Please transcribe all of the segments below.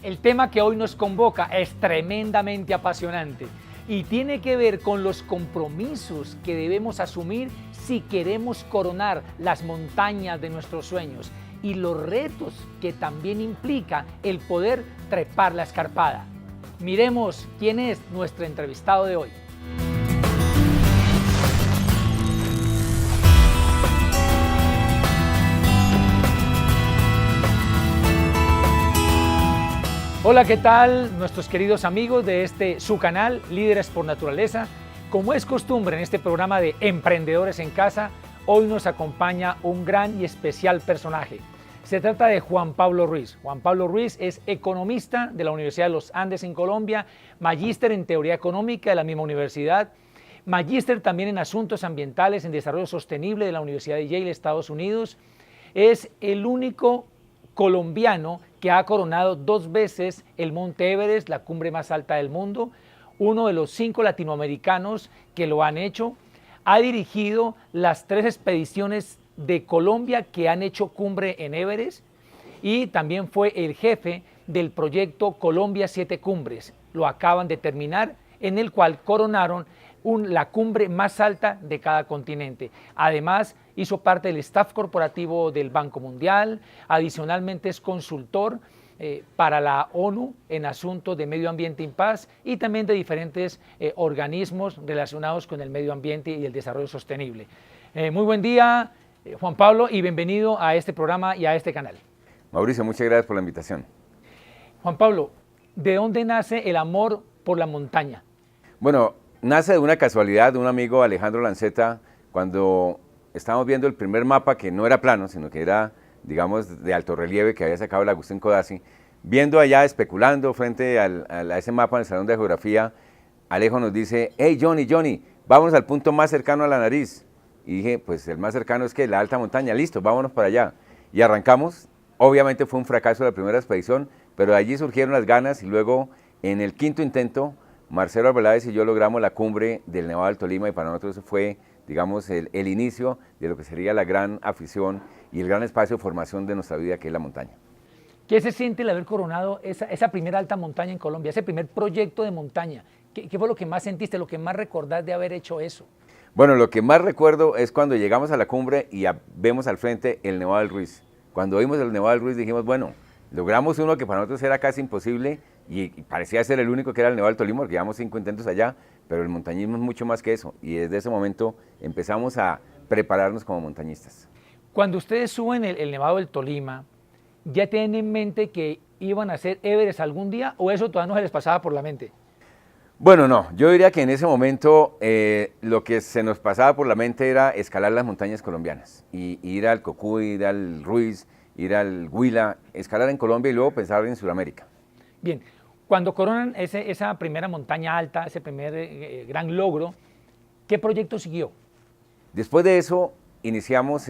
El tema que hoy nos convoca es tremendamente apasionante y tiene que ver con los compromisos que debemos asumir si queremos coronar las montañas de nuestros sueños y los retos que también implica el poder trepar la escarpada. Miremos quién es nuestro entrevistado de hoy. Hola, ¿qué tal nuestros queridos amigos de su canal, Líderes por Naturaleza? Como es costumbre en este programa de Emprendedores en Casa, hoy nos acompaña un gran y especial personaje. Se trata de Juan Pablo Ruiz. Juan Pablo Ruiz es economista de la Universidad de los Andes en Colombia, magíster en Teoría Económica de la misma universidad, magíster también en Asuntos Ambientales en Desarrollo Sostenible de la Universidad de Yale, Estados Unidos. Es el único colombiano que ha coronado 2 veces el Monte Everest, la cumbre más alta del mundo, uno de los 5 latinoamericanos que lo han hecho. Ha dirigido las 3 expediciones de Colombia que han hecho cumbre en Everest y también fue el jefe del proyecto Colombia 7 Cumbres. Lo acaban de terminar, en el cual coronaron la cumbre más alta de cada continente. Además, hizo parte del staff corporativo del Banco Mundial, adicionalmente es consultor para la ONU en asuntos de medio ambiente y paz y también de diferentes organismos relacionados con el medio ambiente y el desarrollo sostenible. Muy buen día, Juan Pablo, y bienvenido a este programa y a este canal. Mauricio, muchas gracias por la invitación. Juan Pablo, ¿de dónde nace el amor por la montaña? Bueno, nace de una casualidad de un amigo, Alejandro Lanceta, cuando estábamos viendo el primer mapa que no era plano, sino que era, digamos, de alto relieve que había sacado el Agustín Codazzi, viendo allá, especulando frente a ese mapa en el Salón de Geografía, Alejo nos dice: hey Johnny, vámonos al punto más cercano a la nariz. Y dije, pues el más cercano es que la alta montaña, listo, vámonos para allá. Y arrancamos. Obviamente fue un fracaso la primera expedición, pero de allí surgieron las ganas y luego en el 5.º intento, Marcelo Arbeláez y yo logramos la cumbre del Nevado del Tolima y para nosotros fue, digamos, el inicio de lo que sería la gran afición y el gran espacio de formación de nuestra vida, que es la montaña. ¿Qué se siente el haber coronado esa primera alta montaña en Colombia, ese primer proyecto de montaña? ¿Qué fue lo que más sentiste, lo que más recordás de haber hecho eso? Bueno, lo que más recuerdo es cuando llegamos a la cumbre y vemos al frente el Nevado del Ruiz. Cuando vimos el Nevado del Ruiz dijimos, bueno, logramos uno que para nosotros era casi imposible y parecía ser el único, que era el Nevado del Tolima, porque llevamos 5 intentos allá, pero el montañismo es mucho más que eso y desde ese momento empezamos a prepararnos como montañistas. Cuando ustedes suben el Nevado del Tolima, ¿ya tienen en mente que iban a hacer Everest algún día o eso todavía no se les pasaba por la mente? Bueno, no, yo diría que en ese momento lo que se nos pasaba por la mente era escalar las montañas colombianas, y ir al Cocuy, ir al Ruiz, ir al Huila, escalar en Colombia y luego pensar en Sudamérica. Bien, cuando coronan esa primera montaña alta, ese primer gran logro, ¿qué proyecto siguió? Después de eso iniciamos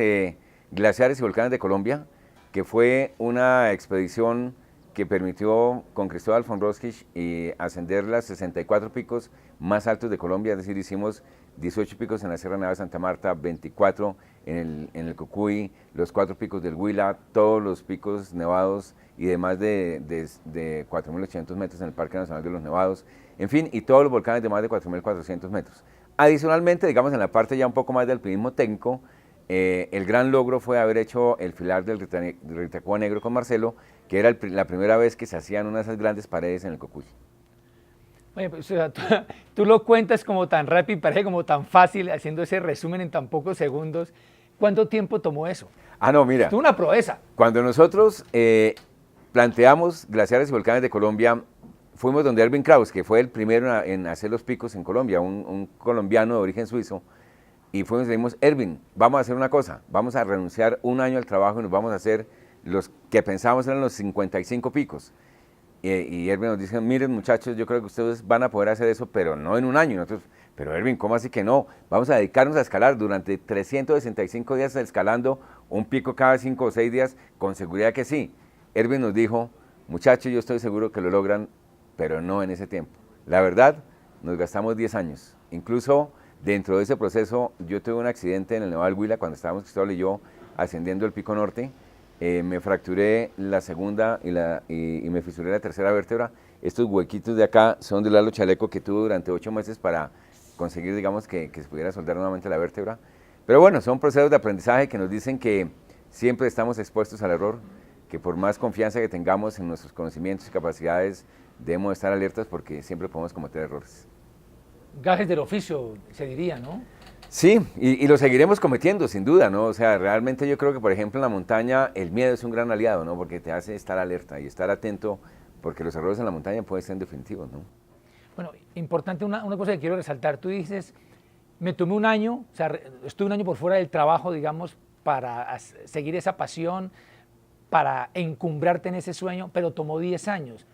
Glaciares y Volcanes de Colombia, que fue una expedición que permitió con Cristóbal von Roskilch ascender los 64 picos más altos de Colombia, es decir, hicimos 18 picos en la Sierra Nevada de Santa Marta, 24 en el Cocuy, los 4 picos del Huila, todos los picos nevados y de más de 4.800 metros en el Parque Nacional de los Nevados, en fin, y todos los volcanes de más de 4.400 metros. Adicionalmente, digamos, en la parte ya un poco más de alpinismo técnico, el gran logro fue haber hecho el Filar del Ritacoa Negro con Marcelo, que era la primera vez que se hacían una de esas grandes paredes en el Cocuy. Oye, pues, o sea, tú lo cuentas como tan rápido y parece como tan fácil, haciendo ese resumen en tan pocos segundos. ¿Cuánto tiempo tomó eso? Ah, no, mira. Es una proeza. Cuando nosotros planteamos Glaciares y Volcanes de Colombia, fuimos donde Erwin Krauss, que fue el primero en hacer los picos en Colombia, un colombiano de origen suizo, y fuimos y le dijimos, Erwin, vamos a hacer una cosa, vamos a renunciar un año al trabajo y nos vamos a hacer los que pensábamos eran los 55 picos. Y Erwin nos dice, miren muchachos, yo creo que ustedes van a poder hacer eso, pero no en un año. Y nosotros, pero Erwin, ¿cómo así que no? Vamos a dedicarnos a escalar durante 365 días escalando un pico cada 5 o 6 días, con seguridad que sí. Erwin nos dijo, muchachos, yo estoy seguro que lo logran, pero no en ese tiempo. La verdad, nos gastamos 10 años. Incluso dentro de ese proceso, yo tuve un accidente en el Nevado del Huila cuando estábamos Cristóbal y yo ascendiendo el Pico Norte, me fracturé la segunda y me fisuré la tercera vértebra. Estos huequitos de acá son del halo chaleco que tuve durante 8 meses para conseguir, digamos, que se pudiera soldar nuevamente la vértebra. Pero bueno, son procesos de aprendizaje que nos dicen que siempre estamos expuestos al error, que por más confianza que tengamos en nuestros conocimientos y capacidades, debemos estar alertas porque siempre podemos cometer errores. Gajes del oficio, se diría, ¿no? Sí, y lo seguiremos cometiendo, sin duda, ¿no? O sea, realmente yo creo que, por ejemplo, en la montaña el miedo es un gran aliado, ¿no? Porque te hace estar alerta y estar atento, porque los errores en la montaña pueden ser definitivos, ¿no? Bueno, importante una cosa que quiero resaltar. Tú dices, me tomé un año, o sea, estuve un año por fuera del trabajo, digamos, para seguir esa pasión, para encumbrarte en ese sueño, pero tomó 10 años.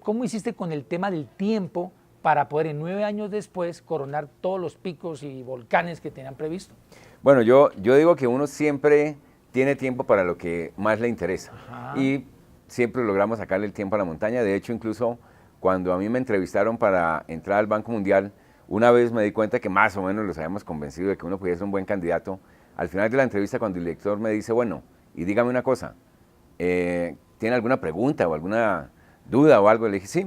¿Cómo hiciste con el tema del tiempo para poder en 9 años después coronar todos los picos y volcanes que tenían previsto? Bueno, yo digo que uno siempre tiene tiempo para lo que más le interesa. Ajá. Y siempre logramos sacarle el tiempo a la montaña. De hecho, incluso cuando a mí me entrevistaron para entrar al Banco Mundial, una vez me di cuenta que más o menos los habíamos convencido de que uno pudiera ser un buen candidato. Al final de la entrevista, cuando el director me dice, bueno, y dígame una cosa, ¿tiene alguna pregunta o alguna duda o algo? Le dije, sí,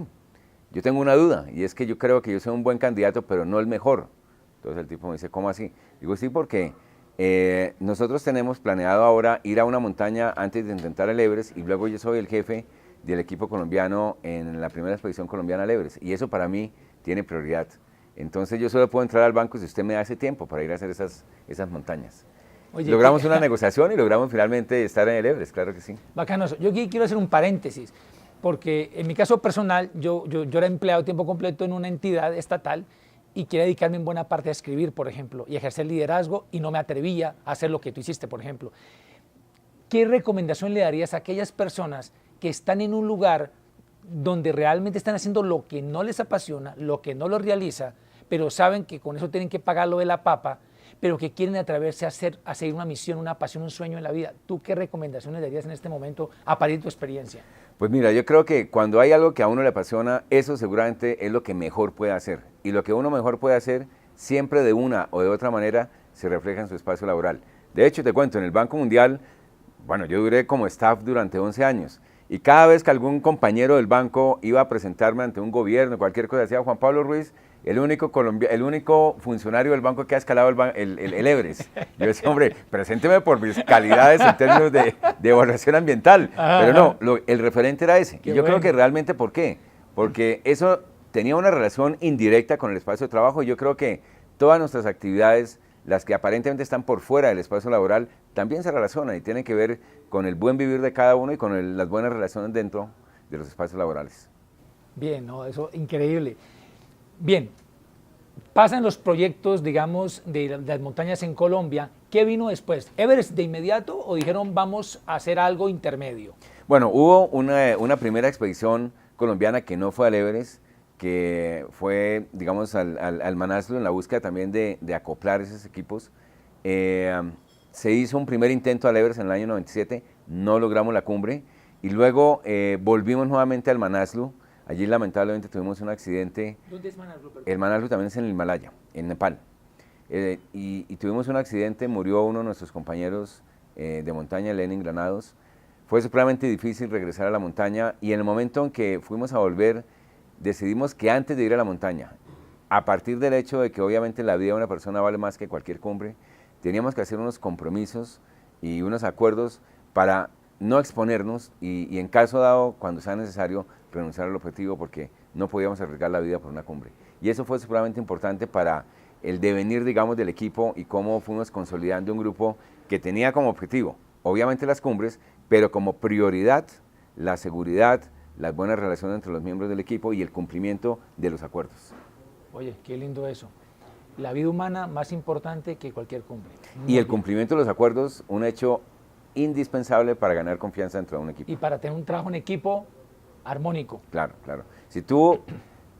yo tengo una duda, y es que yo creo que yo soy un buen candidato, pero no el mejor. Entonces el tipo me dice, ¿cómo así? Digo, sí, porque nosotros tenemos planeado ahora ir a una montaña antes de intentar el Everest, y luego yo soy el jefe del equipo colombiano en la primera expedición colombiana al Everest, y eso para mí tiene prioridad. Entonces yo solo puedo entrar al banco si usted me da ese tiempo para ir a hacer esas montañas. Oye, logramos una negociación y logramos finalmente estar en el Everest, claro que sí. Bacano eso. Yo aquí quiero hacer un paréntesis, porque en mi caso personal, yo era empleado a tiempo completo en una entidad estatal y quería dedicarme en buena parte a escribir, por ejemplo, y ejercer liderazgo, y no me atrevía a hacer lo que tú hiciste, por ejemplo. ¿Qué recomendación le darías a aquellas personas que están en un lugar donde realmente están haciendo lo que no les apasiona, lo que no los realiza, pero saben que con eso tienen que pagar lo de la papa, pero que quieren atreverse a seguir una misión, una pasión, un sueño en la vida? ¿Tú qué recomendaciones darías en este momento a partir de tu experiencia? Pues mira, yo creo que cuando hay algo que a uno le apasiona, eso seguramente es lo que mejor puede hacer. Y lo que uno mejor puede hacer, siempre de una o de otra manera, se refleja en su espacio laboral. De hecho, te cuento, en el Banco Mundial, bueno, yo duré como staff durante 11 años. Y cada vez que algún compañero del banco iba a presentarme ante un gobierno, cualquier cosa, decía, Juan Pablo Ruiz, el único funcionario del banco que ha escalado el Everest. Yo decía, hombre, presénteme por mis calidades en términos de evaluación ambiental. Ajá. Pero no, el referente era ese. Y yo creo que realmente, ¿por qué? Porque eso tenía una relación indirecta con el espacio de trabajo, y yo creo que todas nuestras actividades, las que aparentemente están por fuera del espacio laboral, también se relacionan y tienen que ver con el buen vivir de cada uno y con las buenas relaciones dentro de los espacios laborales. Bien, ¿no? Eso increíble. Bien, pasan los proyectos, digamos, de las montañas en Colombia. ¿Qué vino después? ¿Everest de inmediato o dijeron vamos a hacer algo intermedio? Bueno, hubo una primera expedición colombiana que no fue al Everest, que fue, digamos, al Manaslu, en la búsqueda también de acoplar esos equipos. Se hizo un primer intento al Everest en el año 97, no logramos la cumbre, y luego volvimos nuevamente al Manaslu. Allí lamentablemente tuvimos un accidente. ¿Dónde es Manaslu? El Manaslu también es en el Himalaya, en Nepal. Y tuvimos un accidente, murió uno de nuestros compañeros de montaña, Lenin Granados. Fue supremamente difícil regresar a la montaña, y en el momento en que fuimos a volver, decidimos que antes de ir a la montaña, a partir del hecho de que obviamente la vida de una persona vale más que cualquier cumbre, teníamos que hacer unos compromisos y unos acuerdos para no exponernos y en caso dado, cuando sea necesario, renunciar al objetivo, porque no podíamos arriesgar la vida por una cumbre. Y eso fue supremamente importante para el devenir, digamos, del equipo y cómo fuimos consolidando un grupo que tenía como objetivo, obviamente las cumbres, pero como prioridad la seguridad, las buenas relaciones entre los miembros del equipo y el cumplimiento de los acuerdos. Oye, qué lindo eso. La vida humana más importante que cualquier cumbre. Y el cumplimiento de los acuerdos, un hecho indispensable para ganar confianza dentro de un equipo. Y para tener un trabajo en equipo armónico. Claro, claro. Si tú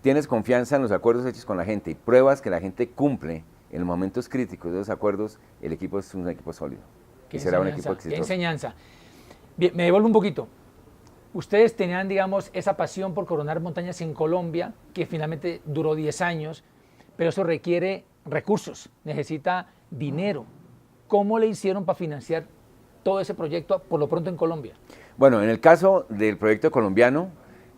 tienes confianza en los acuerdos hechos con la gente y pruebas que la gente cumple en los momentos críticos de los acuerdos, el equipo es un equipo sólido. Y será un equipo exitoso. Qué enseñanza. Bien, me devuelvo un poquito. Ustedes tenían, digamos, esa pasión por coronar montañas en Colombia, que finalmente duró 10 años, pero eso requiere recursos, necesita dinero. ¿Cómo le hicieron para financiar todo ese proyecto, por lo pronto en Colombia? Bueno, en el caso del proyecto colombiano,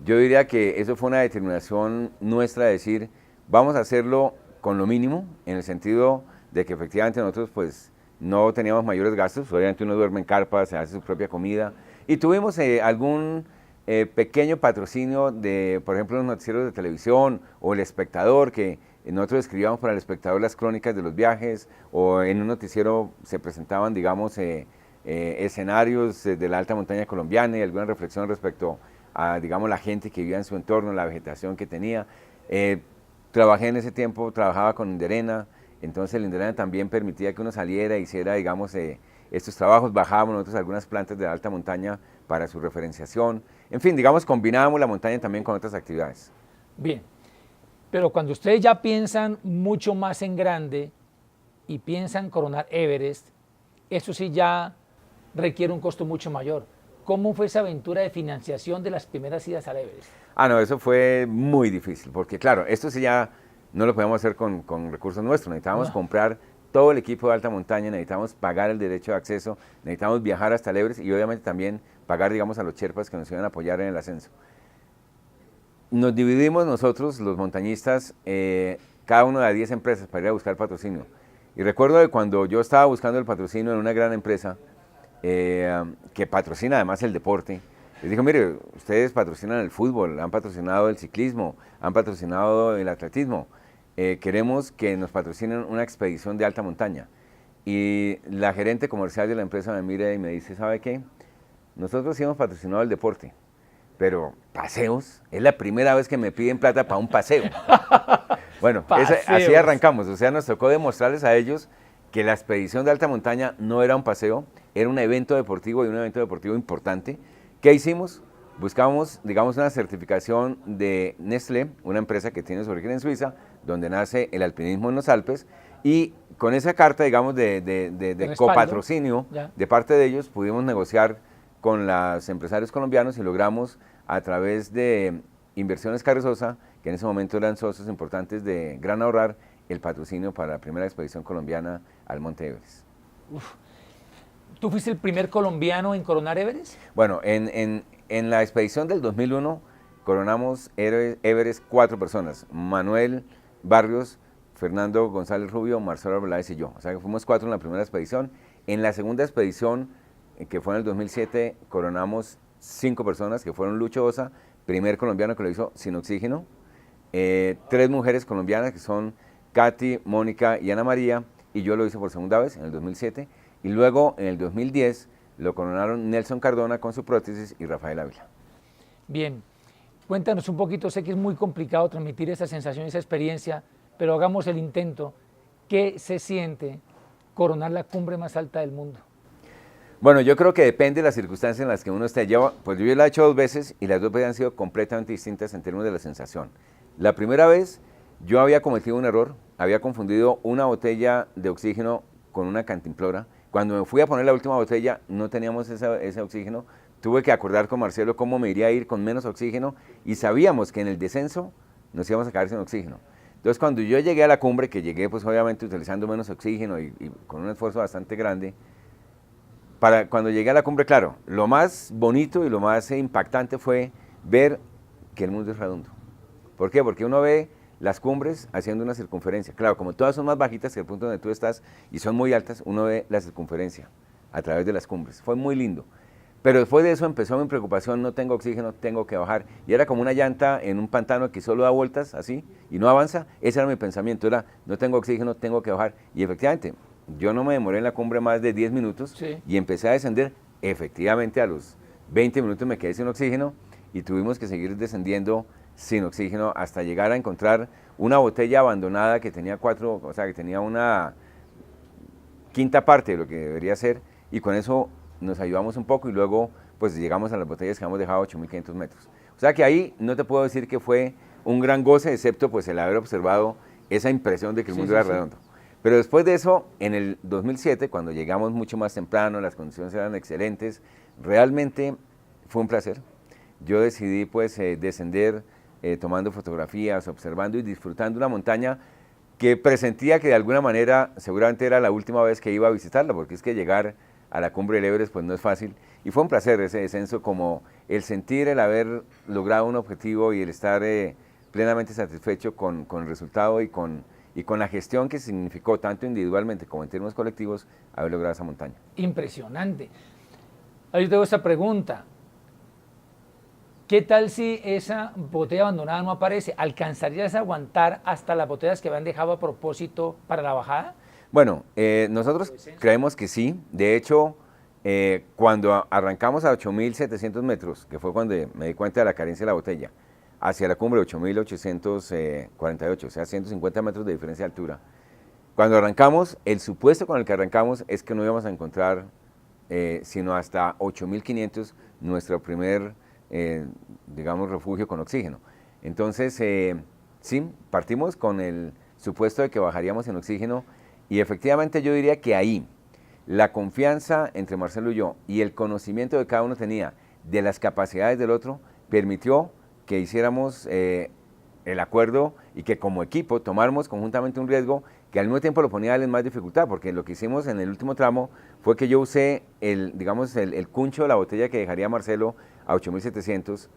yo diría que eso fue una determinación nuestra de decir, vamos a hacerlo con lo mínimo, en el sentido de que efectivamente nosotros pues no teníamos mayores gastos, obviamente uno duerme en carpas, se hace su propia comida, y tuvimos algún pequeño patrocinio de, por ejemplo, los noticieros de televisión o El Espectador, que nosotros escribíamos para El Espectador las crónicas de los viajes, o en un noticiero se presentaban, digamos, escenarios de la alta montaña colombiana y alguna reflexión respecto a, digamos, la gente que vivía en su entorno, la vegetación que tenía. Trabajé en ese tiempo, trabajaba con Inderena, entonces el Inderena también permitía que uno saliera e hiciera, digamos, estos trabajos. Bajábamos nosotros algunas plantas de la alta montaña para su referenciación. En fin, digamos, combinábamos la montaña también con otras actividades. Bien, pero cuando ustedes ya piensan mucho más en grande y piensan coronar Everest, eso sí ya requiere un costo mucho mayor. ¿Cómo fue esa aventura de financiación de las primeras idas al Everest? No, eso fue muy difícil, porque claro, esto sí ya no lo podíamos hacer con recursos nuestros, necesitábamos comprar todo el equipo de alta montaña, necesitábamos pagar el derecho de acceso, necesitábamos viajar hasta el Everest y obviamente también pagar, digamos, a los sherpas que nos iban a apoyar en el ascenso. Nos dividimos nosotros, los montañistas, cada uno de 10 empresas para ir a buscar patrocinio. Y recuerdo que cuando yo estaba buscando el patrocinio en una gran empresa, que patrocina además el deporte, les dijo, mire, ustedes patrocinan el fútbol, han patrocinado el ciclismo, han patrocinado el atletismo, queremos que nos patrocinen una expedición de alta montaña. Y la gerente comercial de la empresa me mira y me dice, ¿sabe qué? Nosotros sí hemos patrocinado el deporte, pero paseos, es la primera vez que me piden plata para un paseo. Bueno, así arrancamos, o sea, nos tocó demostrarles a ellos que la expedición de alta montaña no era un paseo, era un evento deportivo y un evento deportivo importante. ¿Qué hicimos? Buscamos, digamos, una certificación de Nestlé, una empresa que tiene su origen en Suiza, donde nace el alpinismo en los Alpes, y con esa carta, digamos, de copatrocinio de parte de ellos, pudimos negociar con los empresarios colombianos y logramos, a través de Inversiones Carrizosa, que en ese momento eran socios importantes de Gran Ahorrar, el patrocinio para la primera expedición colombiana al Monte Everest. Uf. ¿Tú fuiste el primer colombiano en coronar Everest? Bueno, en la expedición del 2001 coronamos Everest 4 personas, Manuel Barrios, Fernando González Rubio, Marcelo Arbeláez y yo. O sea que fuimos 4 en la primera expedición. En la segunda expedición, que fue en el 2007, coronamos 5 personas, que fueron Lucho Osa, primer colombiano que lo hizo sin oxígeno, 3 mujeres colombianas que son Katy, Mónica y Ana María, y yo lo hice por segunda vez en el 2007, y luego en el 2010 lo coronaron Nelson Cardona con su prótesis y Rafael Ávila. Bien, cuéntanos un poquito, sé que es muy complicado transmitir esa sensación, esa experiencia, pero hagamos el intento. ¿Qué se siente coronar la cumbre más alta del mundo? Bueno, yo creo que depende de las circunstancias en las que uno esté. Pues yo la he hecho 2 veces y las 2 veces han sido completamente distintas en términos de la sensación. La primera vez yo había cometido un error, había confundido una botella de oxígeno con una cantimplora. Cuando me fui a poner la última botella no teníamos ese oxígeno, tuve que acordar con Marcelo cómo me iría a ir con menos oxígeno y sabíamos que en el descenso nos íbamos a quedar sin oxígeno. Entonces cuando yo llegué a la cumbre, que llegué pues obviamente utilizando menos oxígeno y con un esfuerzo bastante grande, cuando llegué a la cumbre, claro, lo más bonito y lo más impactante fue ver que el mundo es redondo. ¿Por qué? Porque uno ve las cumbres haciendo una circunferencia. Claro, como todas son más bajitas que el punto donde tú estás y son muy altas, uno ve la circunferencia a través de las cumbres. Fue muy lindo. Pero después de eso empezó mi preocupación, no tengo oxígeno, tengo que bajar. Y era como una llanta en un pantano que solo da vueltas así y no avanza. Ese era mi pensamiento, era no tengo oxígeno, tengo que bajar. Y efectivamente, yo no me demoré en la cumbre más de 10 minutos y empecé a descender. Efectivamente, a los 20 minutos me quedé sin oxígeno y tuvimos que seguir descendiendo sin oxígeno hasta llegar a encontrar una botella abandonada que tenía que tenía una quinta parte de lo que debería ser, y con eso nos ayudamos un poco y luego pues llegamos a las botellas que hemos dejado a 8.500 metros. O sea que ahí no te puedo decir que fue un gran goce, excepto pues el haber observado esa impresión de que el mundo era redondo. Pero después de eso, en el 2007, cuando llegamos mucho más temprano, las condiciones eran excelentes, realmente fue un placer. Yo decidí pues descender tomando fotografías, observando y disfrutando una montaña que presentía que de alguna manera seguramente era la última vez que iba a visitarla, porque es que llegar a la cumbre del Everest, pues no es fácil. Y fue un placer ese descenso, como el sentir el haber logrado un objetivo y el estar plenamente satisfecho con el resultado y con la gestión que significó, tanto individualmente como en términos colectivos, haber logrado esa montaña. Impresionante. Ahora yo tengo esta pregunta. ¿Qué tal si esa botella abandonada no aparece? ¿Alcanzarías a aguantar hasta las botellas que habían dejado a propósito para la bajada? Bueno, nosotros creemos que sí. De hecho, cuando arrancamos a 8.700 metros, que fue cuando me di cuenta de la carencia de la botella, hacia la cumbre 8.848, o sea, 150 metros de diferencia de altura. Cuando arrancamos, el supuesto con el que arrancamos es que no íbamos a encontrar sino hasta 8.500 nuestro primer, digamos, refugio con oxígeno. Entonces, sí, partimos con el supuesto de que bajaríamos en oxígeno y efectivamente yo diría que ahí la confianza entre Marcelo y yo y el conocimiento que cada uno tenía de las capacidades del otro permitió que hiciéramos el acuerdo y que como equipo tomáramos conjuntamente un riesgo que al mismo tiempo lo ponía a él en más dificultad, porque lo que hicimos en el último tramo fue que yo usé el cuncho de la botella que dejaría Marcelo a 8.700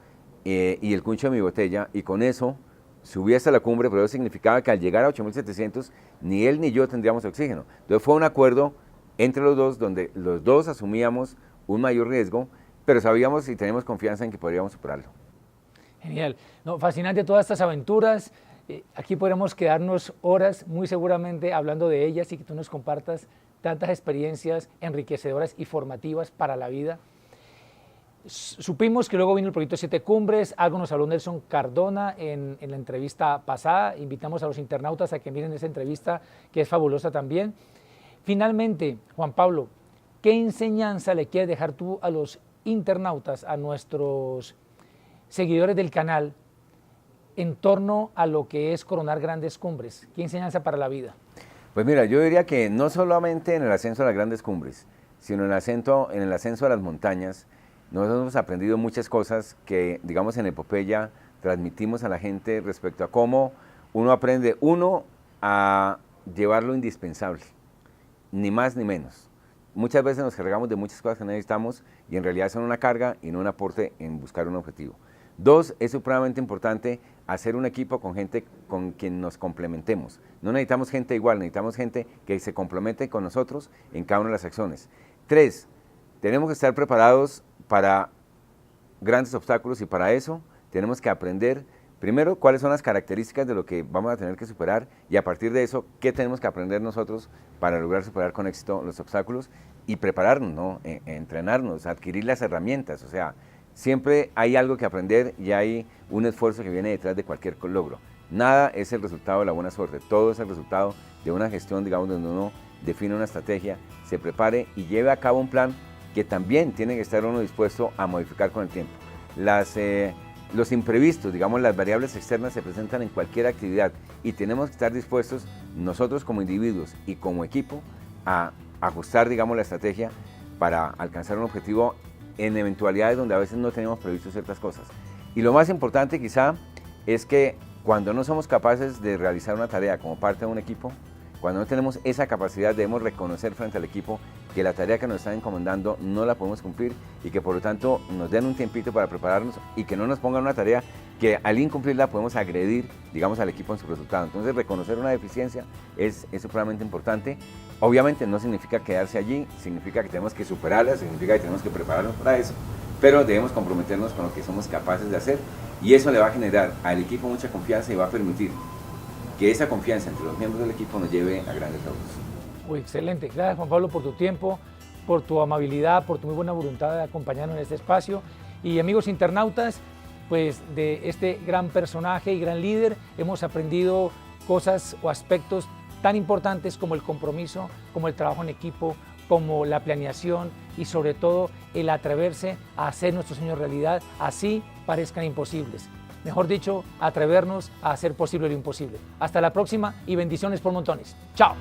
y el cuncho de mi botella, y con eso subí hasta la cumbre, pero eso significaba que al llegar a 8.700 ni él ni yo tendríamos oxígeno. Entonces fue un acuerdo entre los dos donde los dos asumíamos un mayor riesgo, pero sabíamos y teníamos confianza en que podríamos superarlo. Genial. No, fascinante todas estas aventuras. Aquí podremos quedarnos horas, muy seguramente, hablando de ellas y que tú nos compartas tantas experiencias enriquecedoras y formativas para la vida. Supimos que luego vino el proyecto 7 Cumbres, algo nos habló Nelson Cardona en la entrevista pasada. Invitamos a los internautas a que miren esa entrevista, que es fabulosa también. Finalmente, Juan Pablo, ¿qué enseñanza le quieres dejar tú a los internautas, a nuestros seguidores del canal, en torno a lo que es coronar grandes cumbres? ¿Qué enseñanza para la vida? Pues mira, yo diría que no solamente en el ascenso a las grandes cumbres, sino en el ascenso a las montañas, nosotros hemos aprendido muchas cosas que, digamos, en Epopeya transmitimos a la gente respecto a cómo uno aprende, a llevar lo indispensable, ni más ni menos. Muchas veces nos cargamos de muchas cosas que necesitamos y en realidad son una carga y no un aporte en buscar un objetivo. 2, es supremamente importante hacer un equipo con gente con quien nos complementemos. No necesitamos gente igual, necesitamos gente que se complemente con nosotros en cada una de las acciones. 3, tenemos que estar preparados para grandes obstáculos y para eso tenemos que aprender, primero, cuáles son las características de lo que vamos a tener que superar y a partir de eso, qué tenemos que aprender nosotros para lograr superar con éxito los obstáculos y prepararnos, ¿no? Entrenarnos, adquirir las herramientas, o sea, siempre hay algo que aprender y hay un esfuerzo que viene detrás de cualquier logro. Nada es el resultado de la buena suerte, todo es el resultado de una gestión, digamos, donde uno define una estrategia, se prepare y lleve a cabo un plan que también tiene que estar uno dispuesto a modificar con el tiempo. Los imprevistos, digamos, las variables externas se presentan en cualquier actividad y tenemos que estar dispuestos nosotros como individuos y como equipo a ajustar, digamos, la estrategia para alcanzar un objetivo en eventualidades donde a veces no tenemos previsto ciertas cosas. Y lo más importante quizá es que cuando no somos capaces de realizar una tarea como parte de un equipo, cuando no tenemos esa capacidad debemos reconocer frente al equipo que la tarea que nos están encomendando no la podemos cumplir y que por lo tanto nos den un tiempito para prepararnos y que no nos pongan una tarea que al incumplirla podemos agredir, digamos, al equipo en su resultado. Entonces reconocer una deficiencia es supremamente importante. Obviamente no significa quedarse allí, significa que tenemos que superarla, significa que tenemos que prepararnos para eso, pero debemos comprometernos con lo que somos capaces de hacer y eso le va a generar al equipo mucha confianza y va a permitir que esa confianza entre los miembros del equipo nos lleve a grandes logros. Uy, excelente. Gracias, Juan Pablo, por tu tiempo, por tu amabilidad, por tu muy buena voluntad de acompañarnos en este espacio. Y amigos internautas, pues de este gran personaje y gran líder hemos aprendido cosas o aspectos tan importantes como el compromiso, como el trabajo en equipo, como la planeación y sobre todo el atreverse a hacer nuestros sueños realidad, así parezcan imposibles. Mejor dicho, atrevernos a hacer posible lo imposible. Hasta la próxima y bendiciones por montones. ¡Chao!